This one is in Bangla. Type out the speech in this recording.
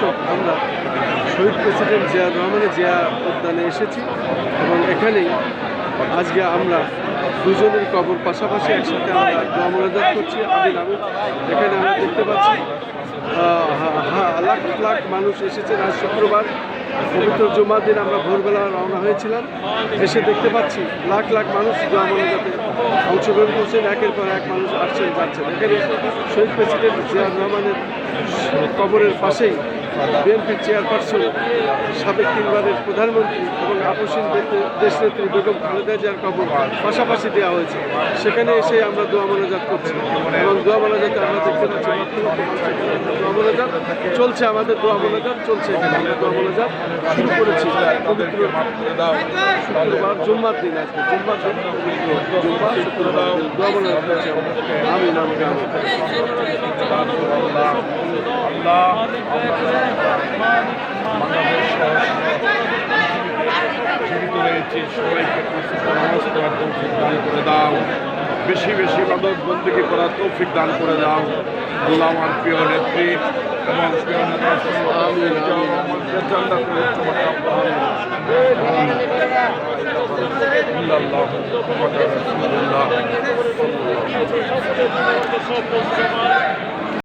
দর্শক, আমরা শহীদ প্রেসিডেন্ট জিয়াউর রহমানের জিয়া উদ্যানে এসেছি এবং এখানেই আজকে আমরা দুজনের কবর পাশাপাশি একসাথে আমরা দোয়া মোনাজাত করছি। আমিন আমিন। এখানে আমরা দেখতে পাচ্ছি লাখ লাখ মানুষ এসেছেন। আজ শুক্রবার পবিত্র জুমার দিন আমরা ভোরবেলা রওনা হয়েছিলাম, এসে দেখতে পাচ্ছি লাখ লাখ মানুষ দোয়া মোনাজাতে অংশগ্রহণ করছেন। একের পর এক মানুষ আসছেন যাচ্ছেন। এখানে শহীদ প্রেসিডেন্ট জিয়াউর রহমানের কবরের পাশেই বিএনপির চেয়ারপারসন, সাবেক 3 বারের প্রধানমন্ত্রী এবং আপসীন দেশনেত্রী বেগম খালেদা জিয়ার কবর পাশাপাশি দেওয়া হয়েছে। সেখানে এসে আমরা দোয়া মোনাজাত করছি এবং দোয়া মোনাজাতে আমরা দেখতে পাচ্ছি দোয়া মোনাজাত চলছে, আমাদের দোয়া মোনাজাত চলছে। এখানে আমরা দোয়া মোনাজাত শুরু করেছি পবিত্র শুক্রবার জুম্মার দিন। আজকে জুম্মার দিন, জুম্মা শুক্রবার দোয়া মোনাজাত করছি আমরা। আমিন আমিন আমিন। বাংলাদেশ জীবিত রয়েছে, সবাইকে নামাজ পড়ার তৌফিক দান করে দাও, বেশি বেশি ইবাদত বন্দেগী করার তৌফিক দান করে দাও। আল্লাহ আমার প্রিয় নেত্রী এবং প্রিয় নেতা জান্নাত